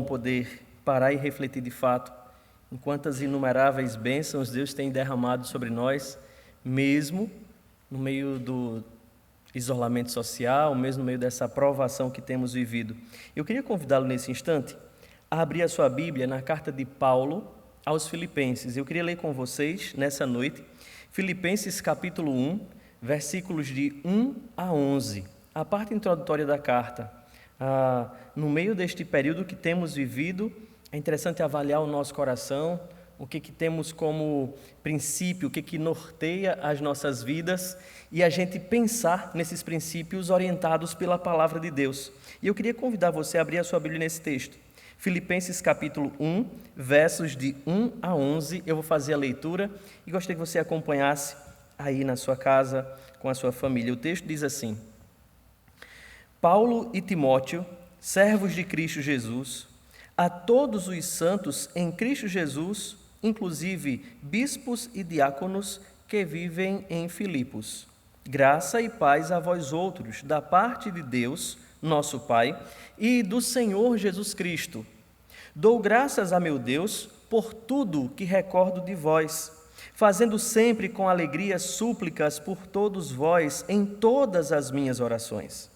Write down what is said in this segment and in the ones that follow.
poder parar e refletir de fato em quantas inumeráveis bênçãos Deus tem derramado sobre nós, mesmo no meio do isolamento social, mesmo no meio dessa provação que temos vivido. Eu queria convidá-lo nesse instante a abrir a sua Bíblia na carta de Paulo aos Filipenses. Eu queria ler com vocês nessa noite Filipenses capítulo 1, versículos de 1 a 11, a parte introdutória da carta. No meio deste período que temos vivido, é interessante avaliar o nosso coração, o que temos como princípio, o que norteia as nossas vidas, e a gente pensar nesses princípios orientados pela palavra de Deus. E eu queria convidar você a abrir a sua Bíblia nesse texto. Filipenses capítulo 1, versos de 1 a 11, eu vou fazer a leitura e gostaria que você acompanhasse aí na sua casa, com a sua família. O texto diz assim: Paulo e Timóteo, servos de Cristo Jesus, a todos os santos em Cristo Jesus, inclusive bispos e diáconos que vivem em Filipos. Graça e paz a vós outros, da parte de Deus, nosso Pai, e do Senhor Jesus Cristo. Dou graças a meu Deus por tudo que recordo de vós, fazendo sempre com alegria súplicas por todos vós em todas as minhas orações.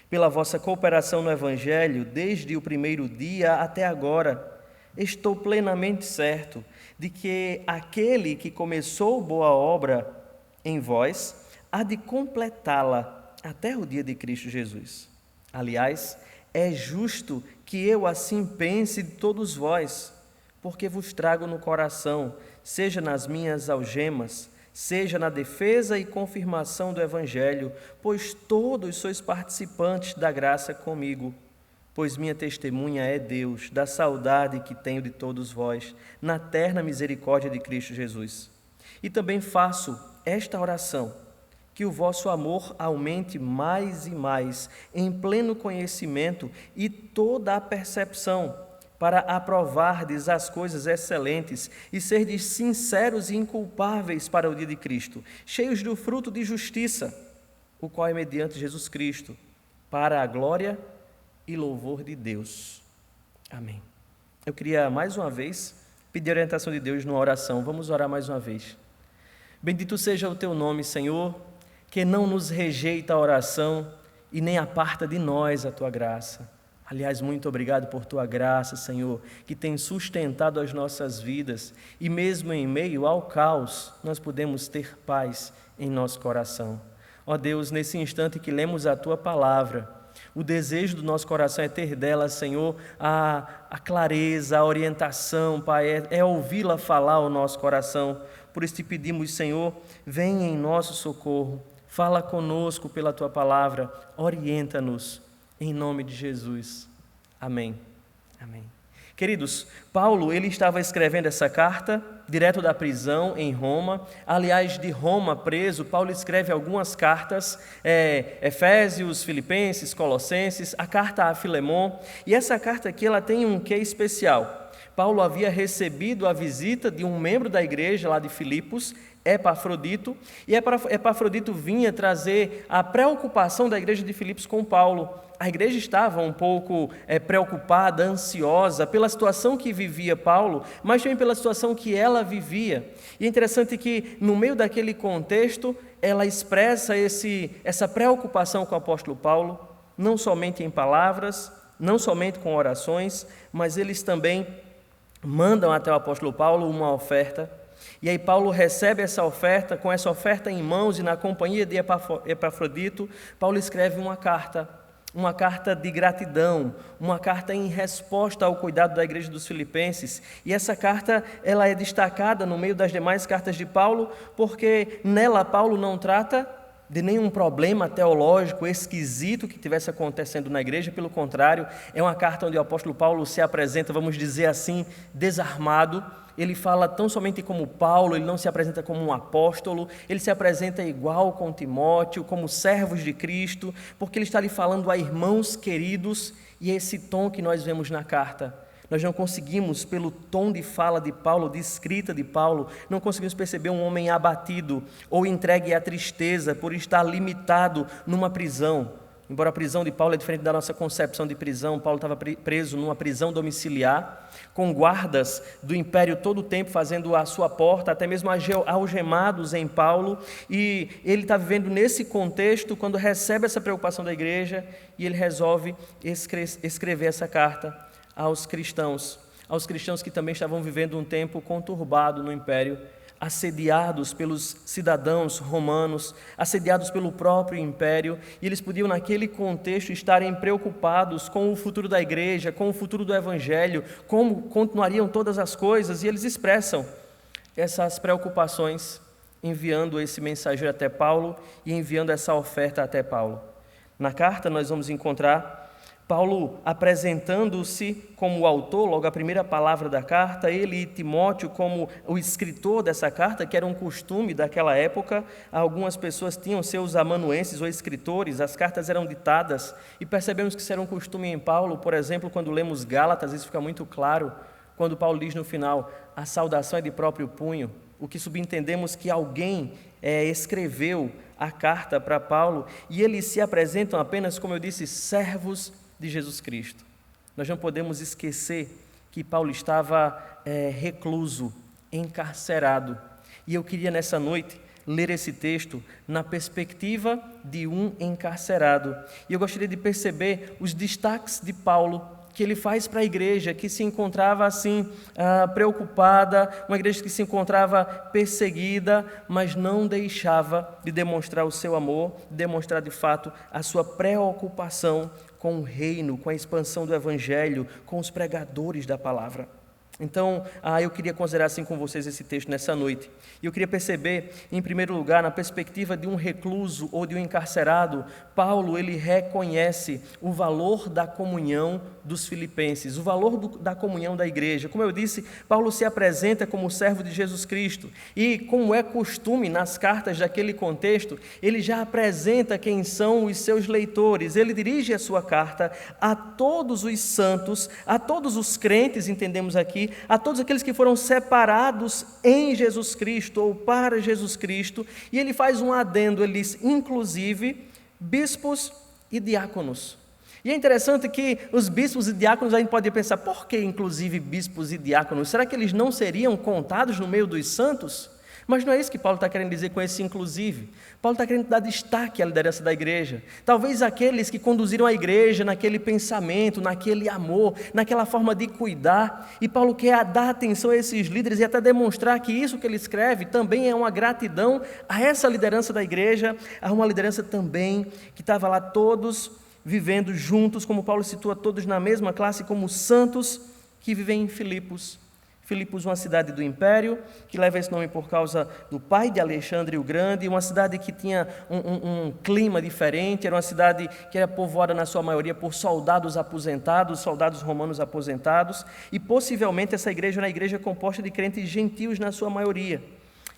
Pela vossa cooperação no Evangelho, desde o primeiro dia até agora, estou plenamente certo de que aquele que começou boa obra em vós, há de completá-la até o dia de Cristo Jesus. Aliás, é justo que eu assim pense de todos vós, porque vos trago no coração, seja nas minhas algemas, seja na defesa e confirmação do Evangelho, pois todos sois participantes da graça comigo. Pois minha testemunha é Deus, da saudade que tenho de todos vós, na terna misericórdia de Cristo Jesus. E também faço esta oração, que o vosso amor aumente mais e mais, em pleno conhecimento e toda a percepção, para aprovardes as coisas excelentes e serdes sinceros e inculpáveis para o dia de Cristo, cheios do fruto de justiça, o qual é mediante Jesus Cristo, para a glória e louvor de Deus. Amém. Eu queria mais uma vez pedir a orientação de Deus numa oração. Vamos orar mais uma vez. Bendito seja o teu nome, Senhor, que não nos rejeita a oração e nem aparta de nós a tua graça. Aliás, muito obrigado por tua graça, Senhor, que tem sustentado as nossas vidas e mesmo em meio ao caos, nós podemos ter paz em nosso coração. Ó Deus, nesse instante que lemos a tua palavra, o desejo do nosso coração é ter dela, Senhor, a clareza, a orientação, Pai, é ouvi-la falar ao nosso coração. Por isso te pedimos, Senhor, vem em nosso socorro, fala conosco pela tua palavra, orienta-nos. Em nome de Jesus. Amém. Amém. Queridos, Paulo, ele estava escrevendo essa carta direto da prisão em Roma. Aliás, de Roma preso, Paulo escreve algumas cartas, Efésios, Filipenses, Colossenses, a carta a Filemon. E essa carta aqui, ela tem um quê especial. Paulo havia recebido a visita de um membro da igreja lá de Filipos, Epafrodito, e Epafrodito vinha trazer a preocupação da igreja de Filipos com Paulo. A igreja estava um pouco preocupada, ansiosa pela situação que vivia Paulo, mas também pela situação que ela vivia. E é interessante que, no meio daquele contexto, ela expressa essa preocupação com o apóstolo Paulo, não somente em palavras, não somente com orações, mas eles também mandam até o apóstolo Paulo uma oferta. E aí Paulo recebe essa oferta, com essa oferta em mãos e na companhia de Epafrodito, Paulo escreve uma carta de gratidão, uma carta em resposta ao cuidado da igreja dos Filipenses. E essa carta, ela é destacada no meio das demais cartas de Paulo, porque nela Paulo não trata de nenhum problema teológico esquisito que estivesse acontecendo na igreja. Pelo contrário, é uma carta onde o apóstolo Paulo se apresenta, vamos dizer assim, desarmado. Ele fala tão somente como Paulo, ele não se apresenta como um apóstolo, ele se apresenta igual com Timóteo, como servos de Cristo, porque ele está ali falando a irmãos queridos, e é esse tom que nós vemos na carta. Nós não conseguimos, pelo tom de fala de Paulo, de escrita de Paulo, não conseguimos perceber um homem abatido ou entregue à tristeza por estar limitado numa prisão. Embora a prisão de Paulo é diferente da nossa concepção de prisão, Paulo estava preso numa prisão domiciliar, com guardas do império todo o tempo fazendo a sua porta, até mesmo algemados em Paulo, e ele está vivendo nesse contexto quando recebe essa preocupação da igreja e ele resolve escrever essa carta aos cristãos que também estavam vivendo um tempo conturbado no império, assediados pelos cidadãos romanos, assediados pelo próprio império, e eles podiam naquele contexto estarem preocupados com o futuro da igreja, com o futuro do evangelho, como continuariam todas as coisas, e eles expressam essas preocupações enviando esse mensageiro até Paulo e enviando essa oferta até Paulo. Na carta nós vamos encontrar Paulo apresentando-se como o autor, logo a primeira palavra da carta, ele e Timóteo como o escritor dessa carta, que era um costume daquela época. Algumas pessoas tinham seus amanuenses ou escritores, as cartas eram ditadas, e percebemos que isso era um costume em Paulo. Por exemplo, quando lemos Gálatas, isso fica muito claro, quando Paulo diz no final, a saudação é de próprio punho, o que subentendemos que alguém escreveu a carta para Paulo, e eles se apresentam apenas, como eu disse, servos de Jesus Cristo. Nós não podemos esquecer que Paulo estava recluso, encarcerado. E eu queria nessa noite ler esse texto na perspectiva de um encarcerado. E eu gostaria de perceber os destaques de Paulo que ele faz para a igreja que se encontrava assim preocupada, uma igreja que se encontrava perseguida, mas não deixava de demonstrar o seu amor, demonstrar de fato a sua preocupação com o reino, com a expansão do evangelho, com os pregadores da palavra. Então, eu queria considerar assim com vocês esse texto nessa noite. E eu queria perceber, em primeiro lugar, na perspectiva de um recluso ou de um encarcerado, Paulo, ele reconhece o valor da comunhão dos filipenses, o valor da comunhão da igreja. Como eu disse, Paulo se apresenta como servo de Jesus Cristo. E, como é costume nas cartas daquele contexto, ele já apresenta quem são os seus leitores. Ele dirige a sua carta a todos os santos, a todos os crentes, entendemos aqui, a todos aqueles que foram separados em Jesus Cristo ou para Jesus Cristo, e ele faz um adendo, ele diz, inclusive, bispos e diáconos. E é interessante que os bispos e diáconos, a gente pode pensar, por que inclusive bispos e diáconos? Será que eles não seriam contados no meio dos santos? Mas não é isso que Paulo está querendo dizer com esse inclusive. Paulo está querendo dar destaque à liderança da igreja. Talvez aqueles que conduziram a igreja naquele pensamento, naquele amor, naquela forma de cuidar. E Paulo quer dar atenção a esses líderes e até demonstrar que isso que ele escreve também é uma gratidão a essa liderança da igreja, a uma liderança também que estava lá todos vivendo juntos, como Paulo situa todos na mesma classe, como santos que vivem em Filipos. Filipos, uma cidade do Império, que leva esse nome por causa do pai de Alexandre o Grande, uma cidade que tinha um clima diferente, era uma cidade que era povoada na sua maioria por soldados aposentados, soldados romanos aposentados, e possivelmente essa igreja era uma igreja composta de crentes gentios na sua maioria.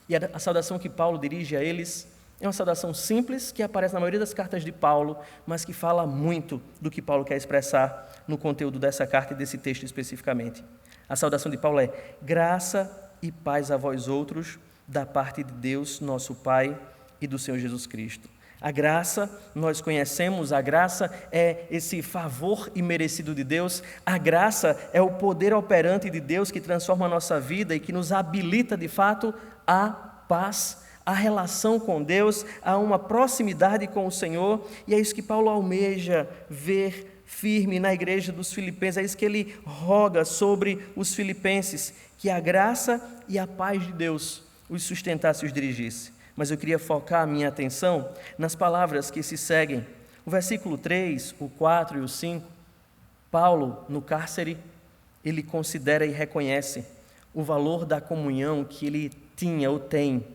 E a saudação que Paulo dirige a eles é uma saudação simples, que aparece na maioria das cartas de Paulo, mas que fala muito do que Paulo quer expressar no conteúdo dessa carta e desse texto especificamente. A saudação de Paulo é: graça e paz a vós outros, da parte de Deus, nosso Pai, e do Senhor Jesus Cristo. A graça, nós conhecemos, a graça é esse favor imerecido de Deus, a graça é o poder operante de Deus que transforma a nossa vida e que nos habilita de fato à paz, à relação com Deus, a uma proximidade com o Senhor, e é isso que Paulo almeja ver firme na igreja dos filipenses, é isso que ele roga sobre os filipenses, que a graça e a paz de Deus os sustentasse e os dirigisse. Mas eu queria focar a minha atenção nas palavras que se seguem. O versículo 3, o 4 e o 5, Paulo, no cárcere, ele considera e reconhece o valor da comunhão que ele tinha ou tem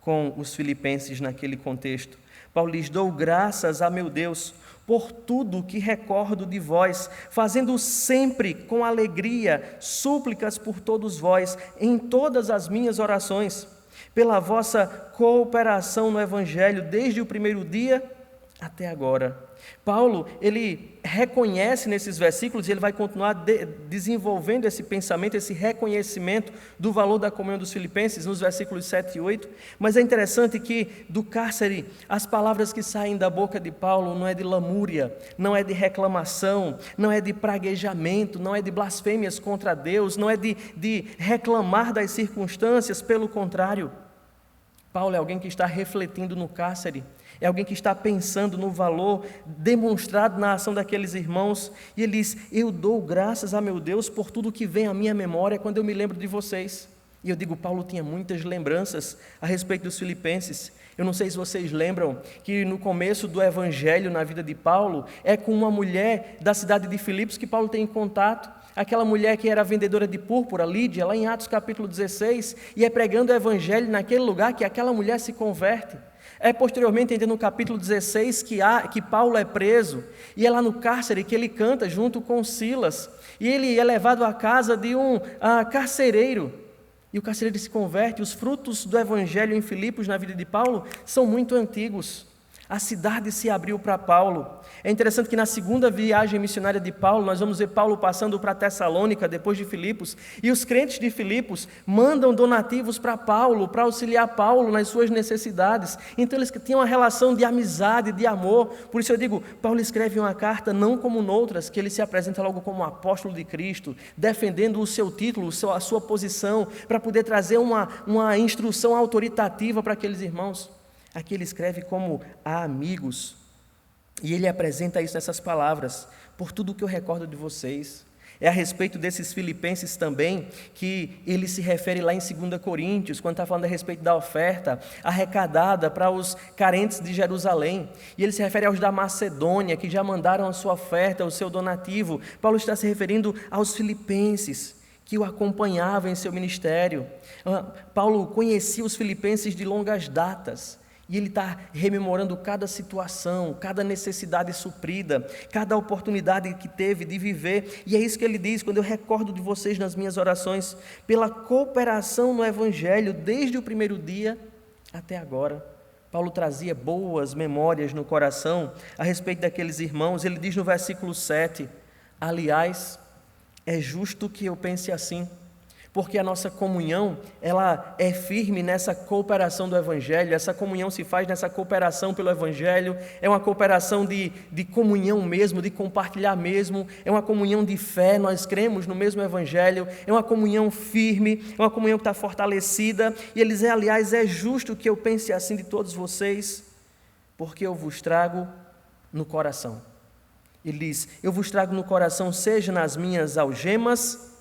com os filipenses naquele contexto. Paulo lhes: dou graças a meu Deus por tudo que recordo de vós, fazendo sempre com alegria súplicas por todos vós, em todas as minhas orações, pela vossa cooperação no Evangelho, desde o primeiro dia até agora. Paulo, ele reconhece nesses versículos, e ele vai continuar desenvolvendo esse pensamento, esse reconhecimento do valor da comunhão dos filipenses, nos versículos 7 e 8, mas é interessante que do cárcere, as palavras que saem da boca de Paulo não é de lamúria, não é de reclamação, não é de praguejamento, não é de blasfêmias contra Deus, não é de reclamar das circunstâncias, pelo contrário. Paulo é alguém que está refletindo no cárcere, é alguém que está pensando no valor demonstrado na ação daqueles irmãos, e ele diz: eu dou graças a meu Deus por tudo que vem à minha memória quando eu me lembro de vocês. E eu digo, Paulo tinha muitas lembranças a respeito dos filipenses. Eu não sei se vocês lembram que no começo do evangelho na vida de Paulo, é com uma mulher da cidade de Filipos que Paulo tem contato, aquela mulher que era vendedora de púrpura, Lídia, lá em Atos capítulo 16, e é pregando o evangelho naquele lugar que aquela mulher se converte. É posteriormente, ainda no capítulo 16, que Paulo é preso, e é lá no cárcere que ele canta junto com Silas, e ele é levado à casa de um carcereiro, e o carcereiro se converte. Os frutos do evangelho em Filipos na vida de Paulo são muito antigos. A cidade se abriu para Paulo. É interessante que na segunda viagem missionária de Paulo, nós vamos ver Paulo passando para Tessalônica, depois de Filipos, e os crentes de Filipos mandam donativos para Paulo, para auxiliar Paulo nas suas necessidades. Então eles tinham uma relação de amizade, de amor. Por isso eu digo, Paulo escreve uma carta não como noutras, que ele se apresenta logo como apóstolo de Cristo, defendendo o seu título, a sua posição, para poder trazer uma instrução autoritativa para aqueles irmãos. Aqui ele escreve como a amigos, e ele apresenta isso nessas palavras: por tudo o que eu recordo de vocês. É a respeito desses filipenses também que ele se refere lá em 2 Coríntios, quando está falando a respeito da oferta arrecadada para os carentes de Jerusalém, e ele se refere aos da Macedônia, que já mandaram a sua oferta, o seu donativo. Paulo está se referindo aos filipenses, que o acompanhavam em seu ministério. Paulo conhecia os filipenses de longas datas, e ele está rememorando cada situação, cada necessidade suprida, cada oportunidade que teve de viver. E é isso que ele diz: quando eu recordo de vocês nas minhas orações, pela cooperação no Evangelho, desde o primeiro dia até agora. Paulo trazia boas memórias no coração a respeito daqueles irmãos. Ele diz no versículo 7, aliás, é justo que eu pense assim, porque a nossa comunhão, ela é firme nessa cooperação do Evangelho. Essa comunhão se faz nessa cooperação pelo Evangelho, é uma cooperação de comunhão mesmo, de compartilhar mesmo, é uma comunhão de fé, nós cremos no mesmo Evangelho, é uma comunhão firme, é uma comunhão que está fortalecida. E ele diz, aliás, é justo que eu pense assim de todos vocês, porque eu vos trago no coração. Ele diz, eu vos trago no coração, seja nas minhas algemas,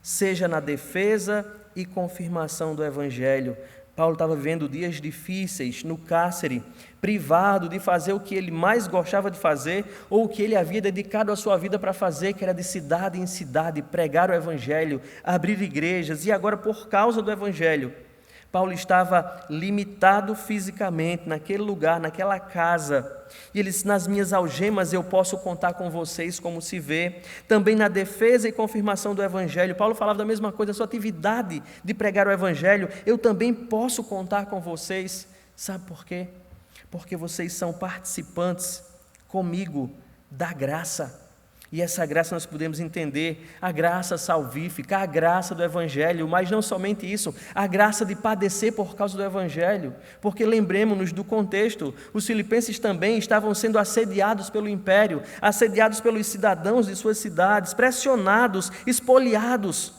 seja na defesa e confirmação do Evangelho. Paulo estava vivendo dias difíceis no cárcere, privado de fazer o que ele mais gostava de fazer, ou o que ele havia dedicado a sua vida para fazer, que era de cidade em cidade, pregar o Evangelho, abrir igrejas. E agora, por causa do Evangelho, Paulo estava limitado fisicamente naquele lugar, naquela casa. E ele disse, nas minhas algemas eu posso contar com vocês, como se vê. Também na defesa e confirmação do Evangelho. Paulo falava da mesma coisa, a sua atividade de pregar o Evangelho, eu também posso contar com vocês. Sabe por quê? Porque vocês são participantes comigo da graça. E essa graça nós podemos entender, a graça salvífica, a graça do Evangelho, mas não somente isso, a graça de padecer por causa do Evangelho, porque lembremos-nos do contexto, os filipenses também estavam sendo assediados pelo império, assediados pelos cidadãos de suas cidades, pressionados, espoliados.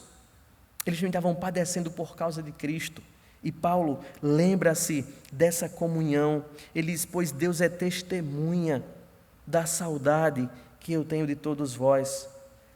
Eles não estavam padecendo por causa de Cristo. E Paulo lembra-se dessa comunhão. Ele diz, pois Deus é testemunha da saudade que eu tenho de todos vós,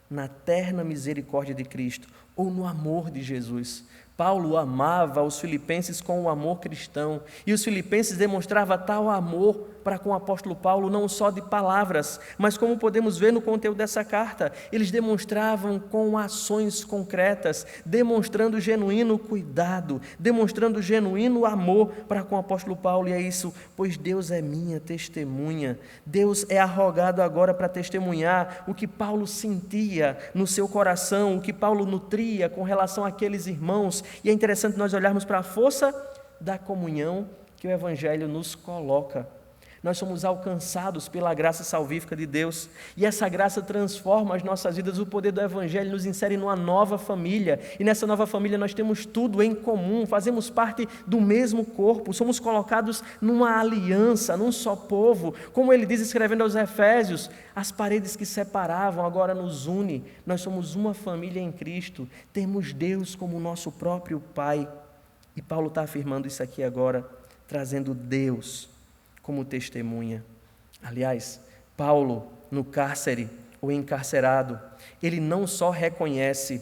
na terna misericórdia de Cristo, ou no amor de Jesus. Paulo amava os filipenses com o amor cristão, e os filipenses demonstravam tal amor para com o apóstolo Paulo, não só de palavras, mas como podemos ver no conteúdo dessa carta, eles demonstravam com ações concretas, demonstrando genuíno cuidado, demonstrando genuíno amor para com o apóstolo Paulo. E é isso, pois Deus é minha testemunha. Deus é arrogado agora para testemunhar o que Paulo sentia no seu coração, o que Paulo nutria com relação àqueles irmãos. E é interessante nós olharmos para a força da comunhão que o Evangelho nos coloca. Nós somos alcançados pela graça salvífica de Deus, e essa graça transforma as nossas vidas. O poder do Evangelho nos insere numa nova família, e nessa nova família nós temos tudo em comum, fazemos parte do mesmo corpo, somos colocados numa aliança, num só povo. Como ele diz escrevendo aos Efésios, as paredes que separavam agora nos une, nós somos uma família em Cristo, temos Deus como nosso próprio Pai. E Paulo está afirmando isso aqui agora, trazendo Deus como testemunha. Aliás, Paulo, no cárcere, ou encarcerado, ele não só reconhece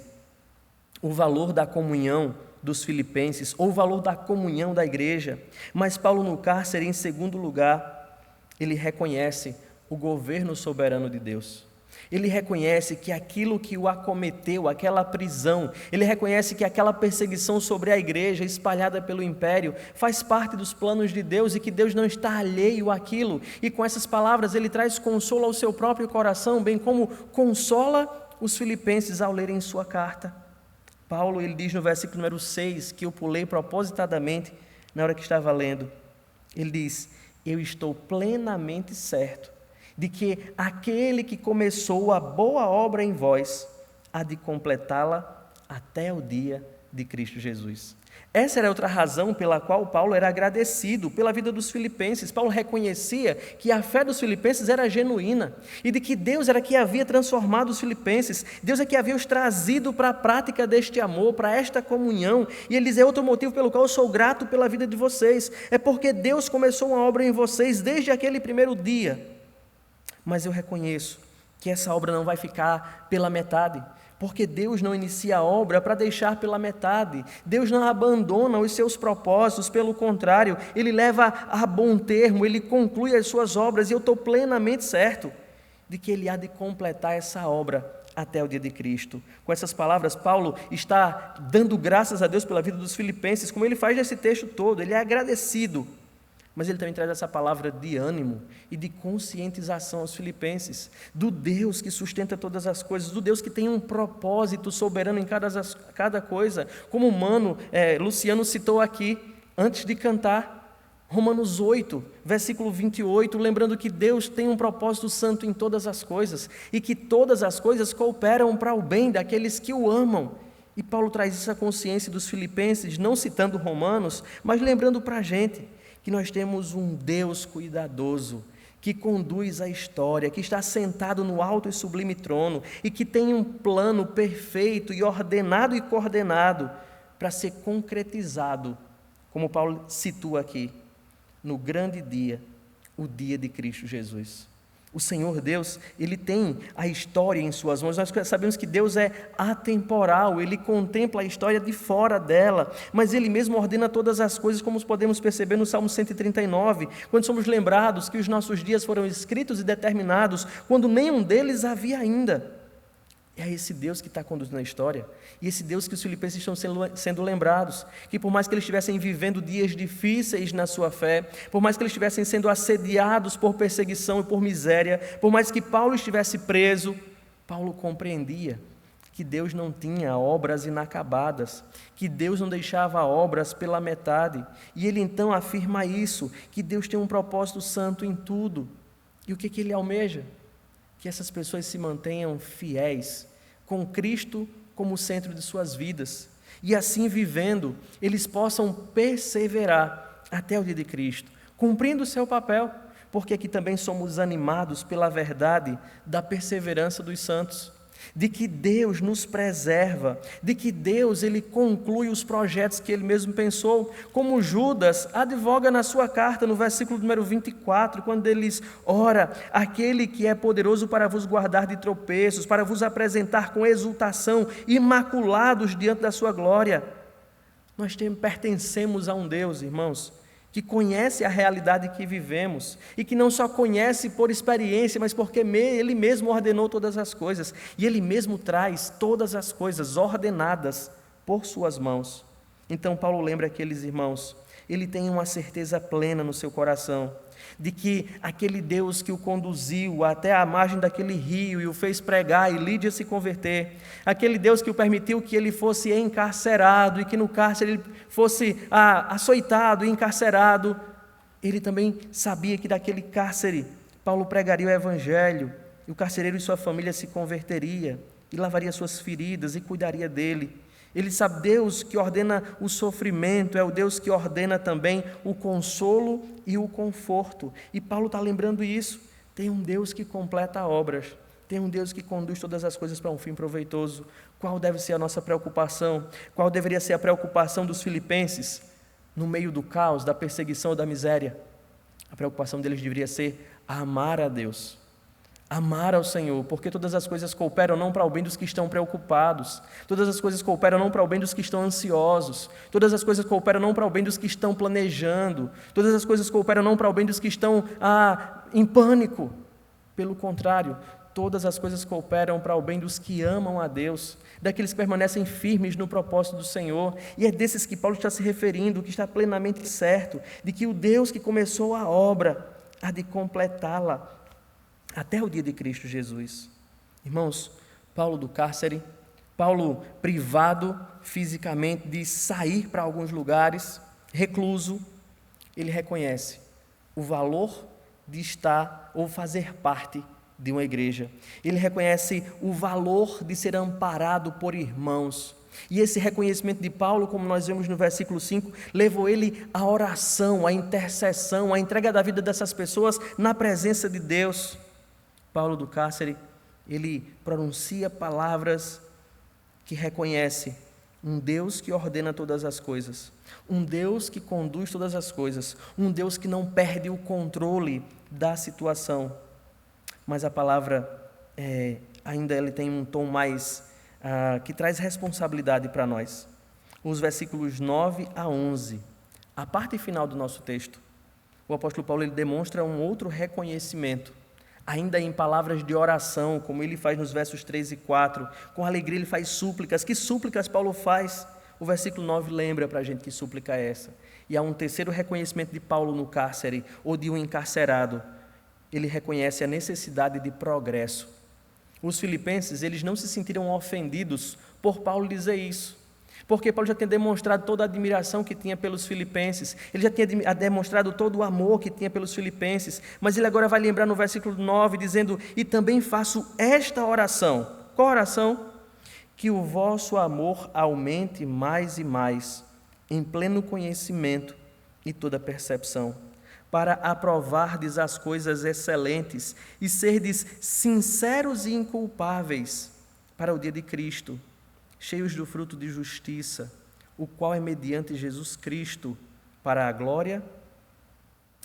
o valor da comunhão dos filipenses, ou o valor da comunhão da igreja, mas Paulo no cárcere, em segundo lugar, ele reconhece o governo soberano de Deus. Ele reconhece que aquilo que o acometeu, aquela prisão, ele reconhece que aquela perseguição sobre a igreja espalhada pelo império faz parte dos planos de Deus e que Deus não está alheio àquilo. E com essas palavras ele traz consolo ao seu próprio coração, bem como consola os filipenses ao lerem sua carta. Paulo, ele diz no versículo número 6, que eu pulei propositadamente na hora que estava lendo. Ele diz: eu estou plenamente certo de que aquele que começou a boa obra em vós há de completá-la até o dia de Cristo Jesus. Essa era outra razão pela qual Paulo era agradecido pela vida dos filipenses. Paulo reconhecia que a fé dos filipenses era genuína e de que Deus era que havia transformado os filipenses, Deus é que havia os trazido para a prática deste amor, para esta comunhão. E ele diz: é outro motivo pelo qual eu sou grato pela vida de vocês, é porque Deus começou uma obra em vocês desde aquele primeiro dia. Mas eu reconheço que essa obra não vai ficar pela metade, porque Deus não inicia a obra para deixar pela metade. Deus não abandona os seus propósitos, pelo contrário, Ele leva a bom termo, Ele conclui as suas obras, e eu estou plenamente certo de que Ele há de completar essa obra até o dia de Cristo. Com essas palavras, Paulo está dando graças a Deus pela vida dos filipenses, como ele faz nesse texto todo. Ele é agradecido, mas ele também traz essa palavra de ânimo e de conscientização aos filipenses, do Deus que sustenta todas as coisas, do Deus que tem um propósito soberano em cada coisa, como o Luciano citou aqui, antes de cantar, Romanos 8, versículo 28, lembrando que Deus tem um propósito santo em todas as coisas, e que todas as coisas cooperam para o bem daqueles que o amam. E Paulo traz essa consciência dos filipenses, não citando Romanos, mas lembrando para a gente, que nós temos um Deus cuidadoso, que conduz a história, que está sentado no alto e sublime trono, e que tem um plano perfeito e ordenado e coordenado para ser concretizado, como Paulo situa aqui, no grande dia, o dia de Cristo Jesus. O Senhor Deus, Ele tem a história em suas mãos. Nós sabemos que Deus é atemporal, Ele contempla a história de fora dela, mas Ele mesmo ordena todas as coisas, como podemos perceber no Salmo 139, quando somos lembrados que os nossos dias foram escritos e determinados, quando nenhum deles havia ainda. É esse Deus que está conduzindo a história, e esse Deus que os filipenses estão sendo lembrados, que por mais que eles estivessem vivendo dias difíceis na sua fé, por mais que eles estivessem sendo assediados por perseguição e por miséria, por mais que Paulo estivesse preso, Paulo compreendia que Deus não tinha obras inacabadas, que Deus não deixava obras pela metade, e ele então afirma isso, que Deus tem um propósito santo em tudo. E o que ele almeja? Que essas pessoas se mantenham fiéis, com Cristo como centro de suas vidas, e assim vivendo, eles possam perseverar até o dia de Cristo, cumprindo o seu papel, porque aqui também somos animados pela verdade da perseverança dos santos, de que Deus nos preserva, de que Deus Ele conclui os projetos que Ele mesmo pensou, como Judas advoga na sua carta, no versículo número 24, quando ele diz: ora, aquele que é poderoso para vos guardar de tropeços, para vos apresentar com exultação, imaculados diante da sua glória. Nós pertencemos a um Deus, irmãos, que conhece a realidade que vivemos, e que não só conhece por experiência, mas porque Ele mesmo ordenou todas as coisas, e Ele mesmo traz todas as coisas ordenadas por suas mãos. Então Paulo lembra aqueles irmãos, ele tem uma certeza plena no seu coração, de que aquele Deus que o conduziu até a margem daquele rio e o fez pregar e Lídia se converter, aquele Deus que o permitiu que ele fosse encarcerado e que no cárcere ele fosse açoitado e encarcerado, Ele também sabia que daquele cárcere Paulo pregaria o evangelho, e o carcereiro e sua família se converteria, e lavaria suas feridas e cuidaria dele. Ele sabe, Deus que ordena o sofrimento, é o Deus que ordena também o consolo e o conforto. E Paulo está lembrando isso. Tem um Deus que completa obras, tem um Deus que conduz todas as coisas para um fim proveitoso. Qual deve ser a nossa preocupação? Qual deveria ser a preocupação dos filipenses no meio do caos, da perseguição ou da miséria? A preocupação deles deveria ser amar a Deus, amar ao Senhor, porque todas as coisas cooperam não para o bem dos que estão preocupados, todas as coisas cooperam não para o bem dos que estão ansiosos, todas as coisas cooperam não para o bem dos que estão planejando, todas as coisas cooperam não para o bem dos que estão em pânico. Pelo contrário, todas as coisas cooperam para o bem dos que amam a Deus, daqueles que permanecem firmes no propósito do Senhor. E é desses que Paulo está se referindo, que está plenamente certo, de que o Deus que começou a obra há de completá-la até o dia de Cristo Jesus. Irmãos, Paulo do cárcere, Paulo privado fisicamente de sair para alguns lugares, recluso, ele reconhece o valor de estar ou fazer parte de uma igreja. Ele reconhece o valor de ser amparado por irmãos. E esse reconhecimento de Paulo, como nós vemos no versículo 5, levou ele à oração, à intercessão, à entrega da vida dessas pessoas na presença de Deus. Paulo do cárcere, ele pronuncia palavras que reconhece um Deus que ordena todas as coisas, um Deus que conduz todas as coisas, um Deus que não perde o controle da situação. Mas a palavra ainda ele tem um tom mais que traz responsabilidade para nós. Os versículos 9 a 11, a parte final do nosso texto, o apóstolo Paulo ele demonstra um outro reconhecimento, ainda em palavras de oração, como ele faz nos versos 3 e 4, com alegria ele faz súplicas. Que súplicas Paulo faz? O versículo 9 lembra para a gente que súplica é essa. E há um terceiro reconhecimento de Paulo no cárcere, ou de um encarcerado. Ele reconhece a necessidade de progresso. Os filipenses, eles não se sentiram ofendidos por Paulo dizer isso, porque Paulo já tinha demonstrado toda a admiração que tinha pelos filipenses, ele já tinha demonstrado todo o amor que tinha pelos filipenses, mas ele agora vai lembrar no versículo 9, dizendo: e também faço esta oração. Qual oração? Que o vosso amor aumente mais e mais, em pleno conhecimento e toda percepção, para aprovardes as coisas excelentes e serdes sinceros e inculpáveis para o dia de Cristo, cheios do fruto de justiça, o qual é mediante Jesus Cristo, para a glória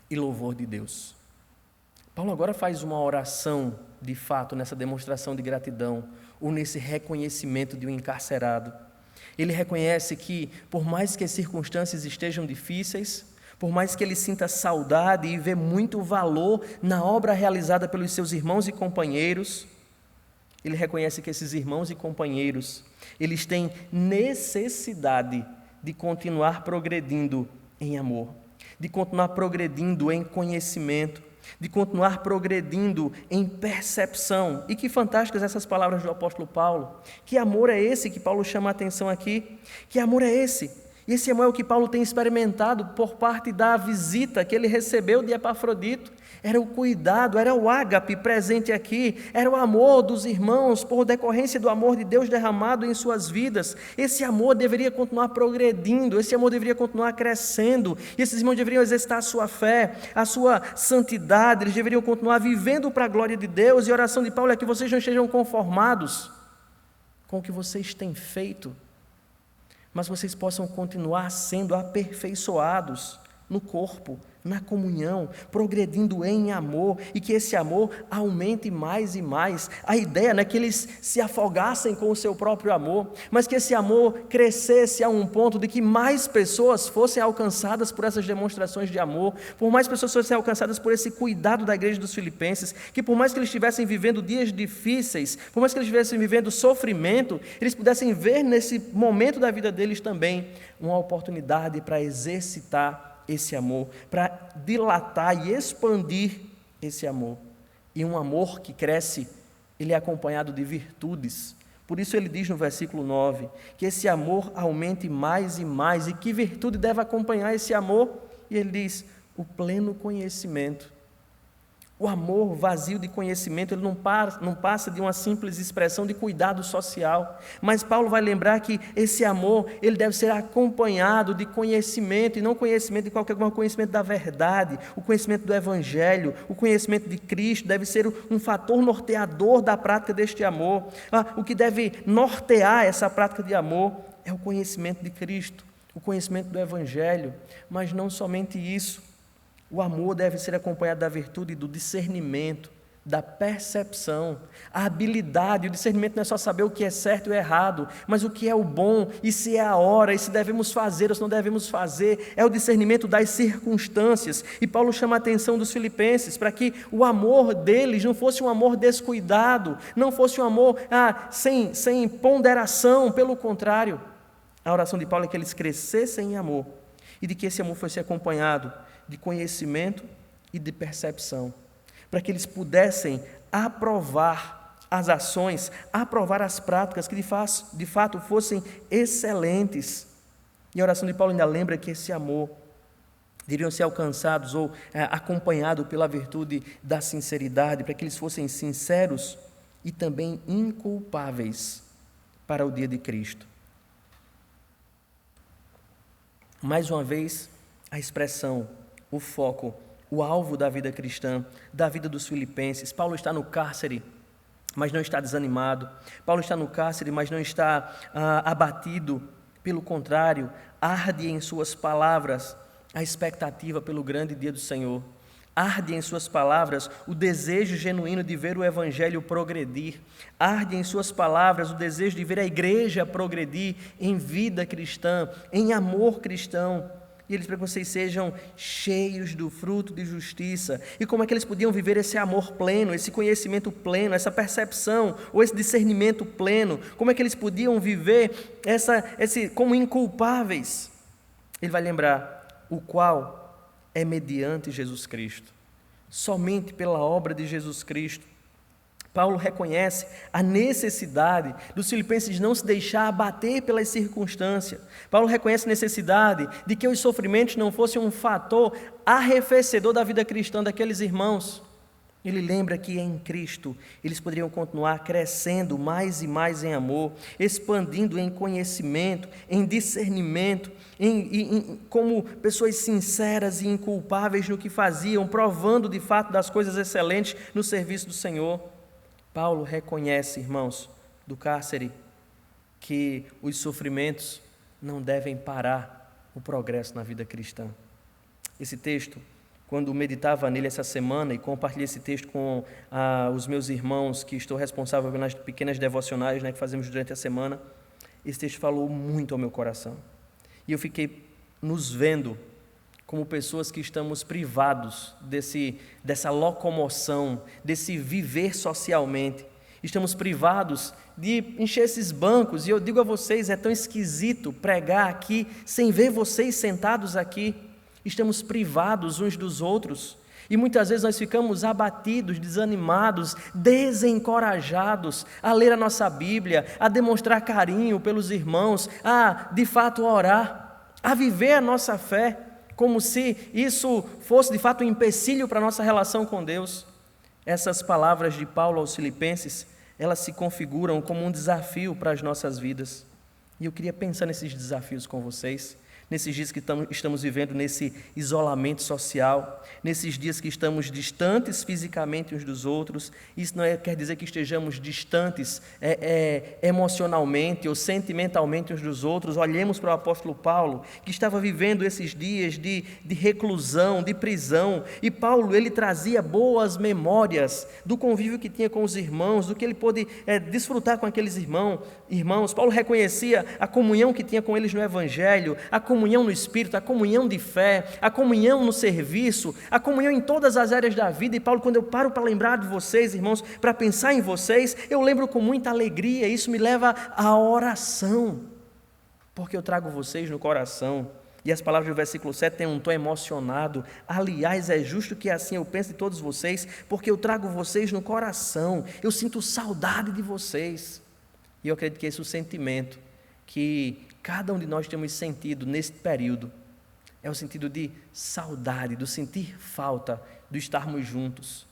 e louvor de Deus. Paulo agora faz uma oração, de fato, nessa demonstração de gratidão, ou nesse reconhecimento de um encarcerado. Ele reconhece que, por mais que as circunstâncias estejam difíceis, por mais que ele sinta saudade e vê muito valor na obra realizada pelos seus irmãos e companheiros, ele reconhece que esses irmãos e companheiros, eles têm necessidade de continuar progredindo em amor, de continuar progredindo em conhecimento, de continuar progredindo em percepção. E que fantásticas essas palavras do apóstolo Paulo. Que amor é esse que Paulo chama a atenção aqui? Que amor é esse? E esse amor é o que Paulo tem experimentado por parte da visita que ele recebeu de Epafrodito. Era o cuidado, era o ágape presente aqui, era o amor dos irmãos por decorrência do amor de Deus derramado em suas vidas. Esse amor deveria continuar progredindo, esse amor deveria continuar crescendo, e esses irmãos deveriam exercitar a sua fé, a sua santidade, eles deveriam continuar vivendo para a glória de Deus. E a oração de Paulo é que vocês não estejam conformados com o que vocês têm feito, mas vocês possam continuar sendo aperfeiçoados no corpo, na comunhão, progredindo em amor, e que esse amor aumente mais e mais. A ideia não é que eles se afogassem com o seu próprio amor, mas que esse amor crescesse a um ponto de que mais pessoas fossem alcançadas por essas demonstrações de amor, por mais pessoas fossem alcançadas por esse cuidado da igreja dos filipenses, que por mais que eles estivessem vivendo dias difíceis, por mais que eles estivessem vivendo sofrimento, eles pudessem ver nesse momento da vida deles também uma oportunidade para exercitar esse amor, para dilatar e expandir esse amor. E um amor que cresce, ele é acompanhado de virtudes. Por isso ele diz no versículo 9, que esse amor aumente mais e mais. E que virtude deve acompanhar esse amor? E ele diz: o pleno conhecimento. O amor vazio de conhecimento, ele não passa de uma simples expressão de cuidado social. Mas Paulo vai lembrar que esse amor, ele deve ser acompanhado de conhecimento, e não conhecimento de qualquer coisa, conhecimento da verdade, o conhecimento do Evangelho, o conhecimento de Cristo, deve ser um fator norteador da prática deste amor. O que deve nortear essa prática de amor é o conhecimento de Cristo, o conhecimento do Evangelho, mas não somente isso. O amor deve ser acompanhado da virtude do discernimento, da percepção, a habilidade. O discernimento não é só saber o que é certo e errado, mas o que é o bom, e se é a hora, e se devemos fazer ou se não devemos fazer. É o discernimento das circunstâncias. E Paulo chama a atenção dos filipenses para que o amor deles não fosse um amor descuidado, não fosse um amor sem ponderação. Pelo contrário, a oração de Paulo é que eles crescessem em amor, e de que esse amor fosse acompanhado de conhecimento e de percepção, para que eles pudessem aprovar as ações, aprovar as práticas que de fato fossem excelentes. E a oração de Paulo ainda lembra que esse amor deveriam ser alcançados ou acompanhado pela virtude da sinceridade, para que eles fossem sinceros e também inculpáveis para o dia de Cristo. Mais uma vez, a expressão, o foco, o alvo da vida cristã, da vida dos filipenses. Paulo está no cárcere, mas não está desanimado. Paulo está no cárcere, mas não está abatido. Pelo contrário, arde em suas palavras a expectativa pelo grande dia do Senhor. Arde em suas palavras o desejo genuíno de ver o Evangelho progredir. Arde em suas palavras o desejo de ver a igreja progredir em vida cristã, em amor cristão. E eles para que vocês sejam cheios do fruto de justiça. E como é que eles podiam viver esse amor pleno, esse conhecimento pleno, essa percepção ou esse discernimento pleno? Como é que eles podiam viver como inculpáveis? Ele vai lembrar, o qual é mediante Jesus Cristo, somente pela obra de Jesus Cristo. Paulo reconhece a necessidade dos filipenses de não se deixar abater pelas circunstâncias. Paulo reconhece a necessidade de que os sofrimentos não fossem um fator arrefecedor da vida cristã daqueles irmãos. Ele lembra que em Cristo eles poderiam continuar crescendo mais e mais em amor, expandindo em conhecimento, em discernimento, como pessoas sinceras e inculpáveis no que faziam, provando de fato das coisas excelentes no serviço do Senhor. Paulo reconhece, irmãos, do cárcere, que os sofrimentos não devem parar o progresso na vida cristã. Esse texto, quando meditava nele essa semana e compartilhei esse texto com os meus irmãos, que estou responsável pelas pequenas devocionais que fazemos durante a semana, esse texto falou muito ao meu coração. E eu fiquei nos vendo como pessoas que estamos privados dessa locomoção, desse viver socialmente. Estamos privados de encher esses bancos, e eu digo a vocês, é tão esquisito pregar aqui sem ver vocês sentados aqui. Estamos privados uns dos outros, e muitas vezes nós ficamos abatidos, desanimados, desencorajados a ler a nossa Bíblia, a demonstrar carinho pelos irmãos, a de fato orar, a viver a nossa fé, como se isso fosse de fato um empecilho para a nossa relação com Deus. Essas palavras de Paulo aos Filipenses, elas se configuram como um desafio para as nossas vidas. E eu queria pensar nesses desafios com vocês, nesses dias que estamos vivendo nesse isolamento social, nesses dias que estamos distantes fisicamente uns dos outros. Isso não quer dizer que estejamos distantes emocionalmente ou sentimentalmente uns dos outros. Olhemos para o apóstolo Paulo, que estava vivendo esses dias de reclusão, de prisão, e Paulo, ele trazia boas memórias do convívio que tinha com os irmãos, do que ele pôde desfrutar com aqueles irmãos. Paulo reconhecia a comunhão que tinha com eles no Evangelho, a comunhão no Espírito, a comunhão de fé, a comunhão no serviço, a comunhão em todas as áreas da vida. E Paulo, quando eu paro para lembrar de vocês, irmãos, para pensar em vocês, eu lembro com muita alegria. Isso me leva à oração, porque eu trago vocês no coração. E as palavras do versículo 7 têm um tom emocionado. Aliás, é justo que assim eu pense de todos vocês, porque eu trago vocês no coração, eu sinto saudade de vocês. E eu acredito que esse é o sentimento que cada um de nós temos sentido nesse período, é o sentido de saudade, do sentir falta, do estarmos juntos.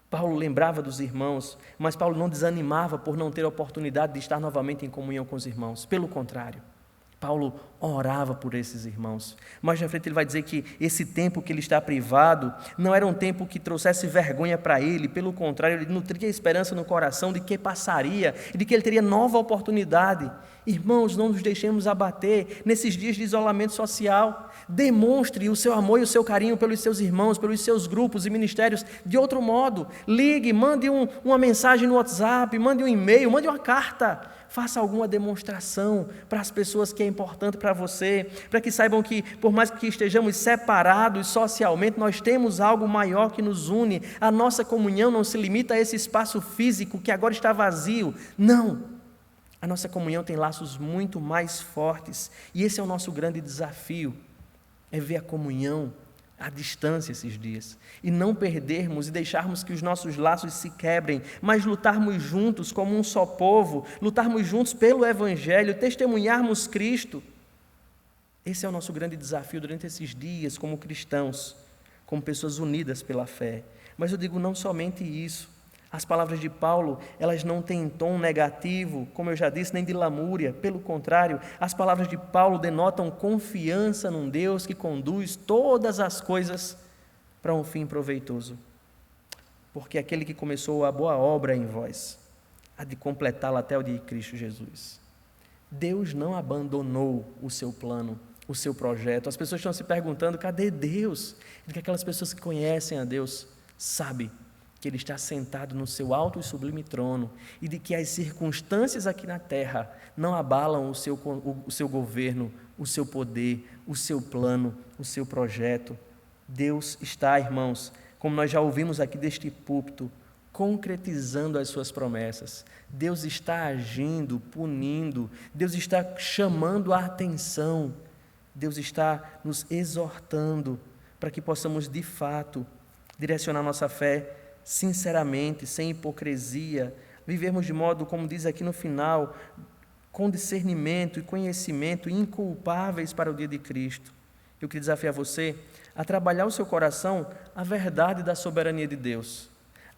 Paulo lembrava dos irmãos, mas Paulo não desanimava por não ter a oportunidade de estar novamente em comunhão com os irmãos. Pelo contrário, Paulo orava por esses irmãos. Mais na frente ele vai dizer que esse tempo que ele está privado não era um tempo que trouxesse vergonha para ele, pelo contrário, ele nutria esperança no coração de que passaria e de que ele teria nova oportunidade. Irmãos, não nos deixemos abater nesses dias de isolamento social. Demonstre o seu amor e o seu carinho pelos seus irmãos, pelos seus grupos e ministérios de outro modo. Ligue, mande uma mensagem no WhatsApp, mande um e-mail, mande uma carta. Faça alguma demonstração para as pessoas que é importante para você, para que saibam que, por mais que estejamos separados socialmente, nós temos algo maior que nos une. A nossa comunhão não se limita a esse espaço físico que agora está vazio. Não! A nossa comunhão tem laços muito mais fortes. E esse é o nosso grande desafio, é ver a comunhão à distância esses dias, e não perdermos e deixarmos que os nossos laços se quebrem, mas lutarmos juntos como um só povo, lutarmos juntos pelo Evangelho, testemunharmos Cristo. Esse é o nosso grande desafio durante esses dias como cristãos, como pessoas unidas pela fé. Mas eu digo não somente isso. As palavras de Paulo, elas não têm tom negativo, como eu já disse, nem de lamúria. Pelo contrário, as palavras de Paulo denotam confiança num Deus que conduz todas as coisas para um fim proveitoso. Porque aquele que começou a boa obra em vós, há de completá-la até o dia de Cristo Jesus. Deus não abandonou o seu plano, o seu projeto. As pessoas estão se perguntando, cadê Deus? E que aquelas pessoas que conhecem a Deus sabem que Ele está sentado no seu alto e sublime trono, e de que as circunstâncias aqui na terra não abalam o seu governo, o seu poder, o seu plano, o seu projeto. Deus está, irmãos, como nós já ouvimos aqui deste púlpito, concretizando as suas promessas. Deus está agindo, punindo, Deus está chamando a atenção, Deus está nos exortando para que possamos, de fato, direcionar nossa fé sinceramente, sem hipocrisia, vivermos de modo, como diz aqui no final, com discernimento e conhecimento, inculpáveis para o dia de Cristo. Eu queria desafiar você a trabalhar o seu coração a verdade da soberania de Deus,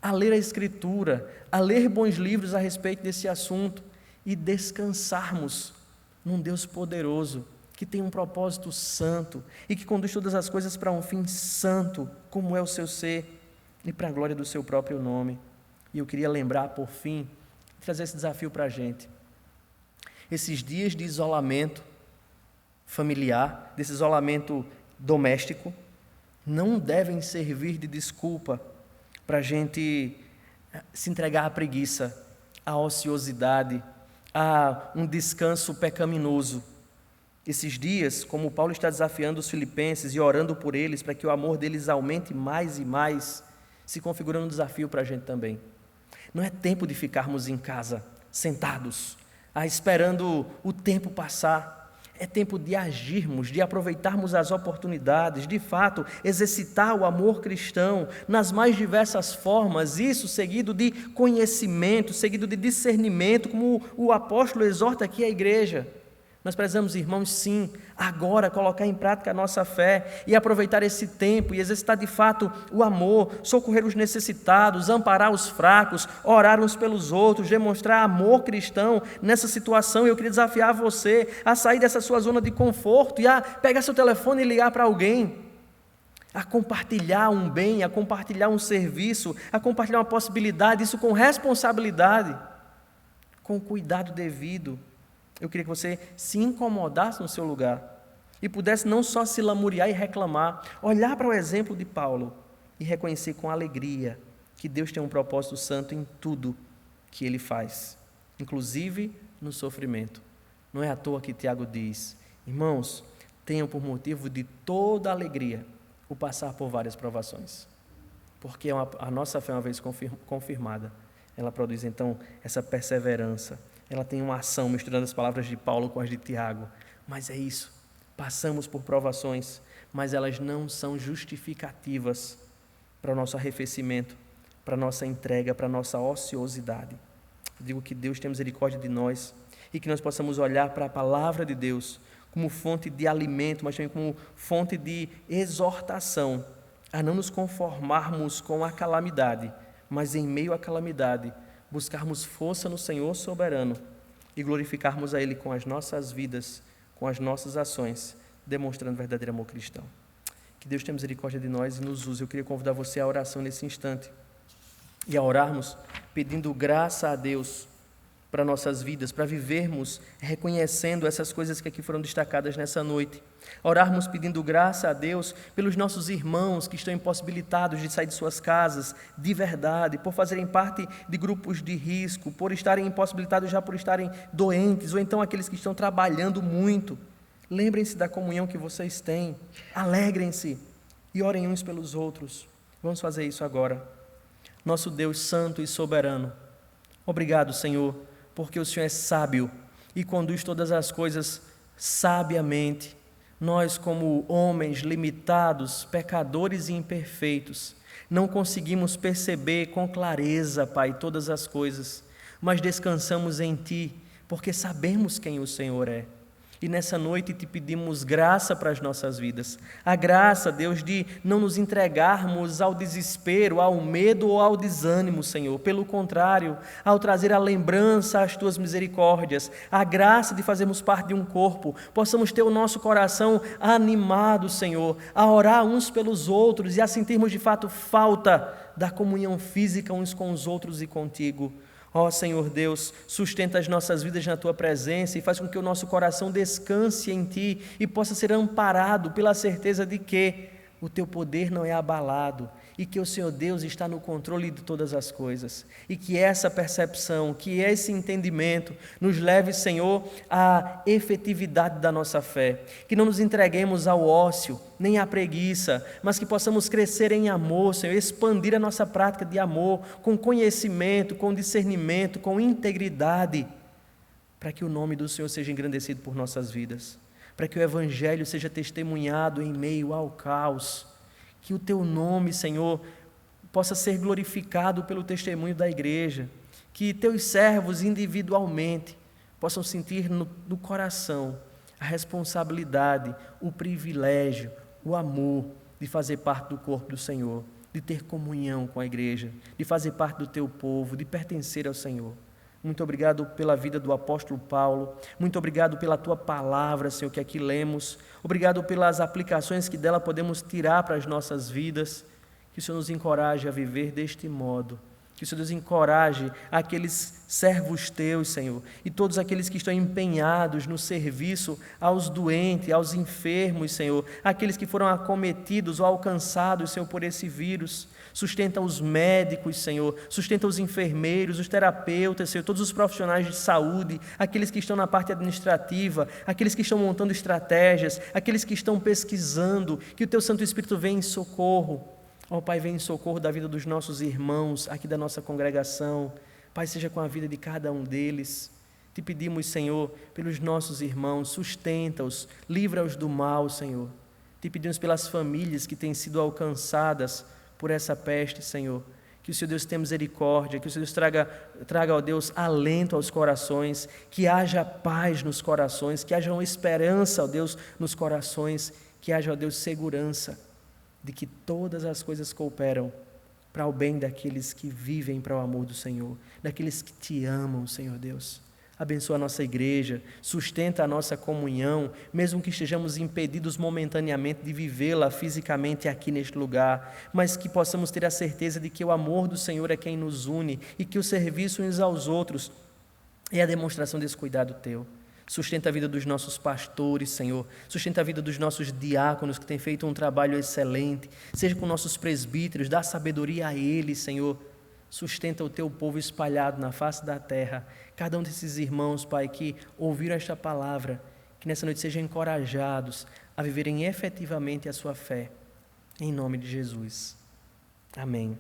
a ler a Escritura, a ler bons livros a respeito desse assunto e descansarmos num Deus poderoso, que tem um propósito santo e que conduz todas as coisas para um fim santo, como é o seu ser, e para a glória do seu próprio nome. E eu queria lembrar, por fim, trazer esse desafio para a gente. Esses dias de isolamento familiar, desse isolamento doméstico, não devem servir de desculpa para a gente se entregar à preguiça, à ociosidade, a um descanso pecaminoso. Esses dias, como Paulo está desafiando os filipenses e orando por eles para que o amor deles aumente mais e mais, se configurando um desafio para a gente também. Não é tempo de ficarmos em casa, sentados, esperando o tempo passar. É tempo de agirmos, de aproveitarmos as oportunidades, de fato, exercitar o amor cristão nas mais diversas formas, isso seguido de conhecimento, seguido de discernimento, como o apóstolo exorta aqui a igreja. Nós precisamos, irmãos, sim, agora colocar em prática a nossa fé e aproveitar esse tempo e exercitar de fato o amor, socorrer os necessitados, amparar os fracos, orar uns pelos outros, demonstrar amor cristão nessa situação. Eu queria desafiar você a sair dessa sua zona de conforto e a pegar seu telefone e ligar para alguém, a compartilhar um bem, a compartilhar um serviço, a compartilhar uma possibilidade, isso com responsabilidade, com cuidado devido. Eu queria que você se incomodasse no seu lugar e pudesse não só se lamuriar e reclamar, olhar para o exemplo de Paulo e reconhecer com alegria que Deus tem um propósito santo em tudo que Ele faz, inclusive no sofrimento. Não é à toa que Tiago diz, irmãos, tenham por motivo de toda alegria o passar por várias provações, porque a nossa fé, uma vez confirmada, ela produz então essa perseverança. Ela tem uma ação misturando as palavras de Paulo com as de Tiago. Mas é isso, passamos por provações, mas elas não são justificativas para o nosso arrefecimento, para a nossa entrega, para a nossa ociosidade. Eu digo que Deus tenha misericórdia de nós e que nós possamos olhar para a palavra de Deus como fonte de alimento, mas também como fonte de exortação a não nos conformarmos com a calamidade, mas em meio à calamidade, buscarmos força no Senhor soberano e glorificarmos a Ele com as nossas vidas, com as nossas ações, demonstrando verdadeiro amor cristão. Que Deus tenha misericórdia de nós e nos use. Eu queria convidar você à oração nesse instante e a orarmos pedindo graça a Deus para nossas vidas, para vivermos reconhecendo essas coisas que aqui foram destacadas nessa noite. Orarmos pedindo graça a Deus pelos nossos irmãos que estão impossibilitados de sair de suas casas de verdade, por fazerem parte de grupos de risco, por estarem impossibilitados já por estarem doentes, ou então aqueles que estão trabalhando muito. Lembrem-se da comunhão que vocês têm, alegrem-se e orem uns pelos outros. Vamos fazer isso agora. Nosso Deus santo e soberano, obrigado, Senhor, porque o Senhor é sábio e conduz todas as coisas sabiamente. Nós, como homens limitados, pecadores e imperfeitos, não conseguimos perceber com clareza, Pai, todas as coisas, mas descansamos em Ti, porque sabemos quem o Senhor é. E nessa noite te pedimos graça para as nossas vidas. A graça, Deus, de não nos entregarmos ao desespero, ao medo ou ao desânimo, Senhor. Pelo contrário, ao trazer a lembrança às Tuas misericórdias, a graça de fazermos parte de um corpo, possamos ter o nosso coração animado, Senhor, a orar uns pelos outros e a sentirmos de fato falta da comunhão física uns com os outros e contigo. Ó Senhor Deus, sustenta as nossas vidas na Tua presença e faz com que o nosso coração descanse em Ti e possa ser amparado pela certeza de que o Teu poder não é abalado e que o Senhor Deus está no controle de todas as coisas. E que essa percepção, que esse entendimento nos leve, Senhor, à efetividade da nossa fé. Que não nos entreguemos ao ócio, nem à preguiça, mas que possamos crescer em amor, Senhor, expandir a nossa prática de amor, com conhecimento, com discernimento, com integridade, para que o nome do Senhor seja engrandecido por nossas vidas, para que o Evangelho seja testemunhado em meio ao caos, que o Teu nome, Senhor, possa ser glorificado pelo testemunho da igreja, que Teus servos individualmente possam sentir no coração a responsabilidade, o privilégio, o amor de fazer parte do corpo do Senhor, de ter comunhão com a igreja, de fazer parte do Teu povo, de pertencer ao Senhor. Muito obrigado pela vida do apóstolo Paulo, muito obrigado pela Tua palavra, Senhor, que aqui lemos, obrigado pelas aplicações que dela podemos tirar para as nossas vidas, que o Senhor nos encoraje a viver deste modo, que o Senhor nos encoraje aqueles servos Teus, Senhor, e todos aqueles que estão empenhados no serviço aos doentes, aos enfermos, Senhor, aqueles que foram acometidos ou alcançados, Senhor, por esse vírus. Sustenta os médicos, Senhor, sustenta os enfermeiros, os terapeutas, Senhor, todos os profissionais de saúde, aqueles que estão na parte administrativa, aqueles que estão montando estratégias, aqueles que estão pesquisando, que o Teu Santo Espírito venha em socorro. Ó Pai, vem em socorro da vida dos nossos irmãos, aqui da nossa congregação. Pai, seja com a vida de cada um deles. Te pedimos, Senhor, pelos nossos irmãos, sustenta-os, livra-os do mal, Senhor. Te pedimos pelas famílias que têm sido alcançadas por essa peste, Senhor, que o Senhor Deus tenha misericórdia, que o Senhor Deus traga, ó Deus, alento aos corações, que haja paz nos corações, que haja uma esperança, ó Deus, nos corações, que haja, ó Deus, segurança de que todas as coisas cooperam para o bem daqueles que vivem para o amor do Senhor, daqueles que Te amam, Senhor Deus. Abençoa a nossa igreja, sustenta a nossa comunhão, mesmo que estejamos impedidos momentaneamente de vivê-la fisicamente aqui neste lugar, mas que possamos ter a certeza de que o amor do Senhor é quem nos une e que o serviço uns aos outros é a demonstração desse cuidado Teu. Sustenta a vida dos nossos pastores, Senhor, sustenta a vida dos nossos diáconos que têm feito um trabalho excelente, seja com nossos presbíteros, dá sabedoria a eles, Senhor. Sustenta o Teu povo espalhado na face da terra. Cada um desses irmãos, Pai, que ouviram esta palavra, que nessa noite sejam encorajados a viverem efetivamente a sua fé. Em nome de Jesus. Amém.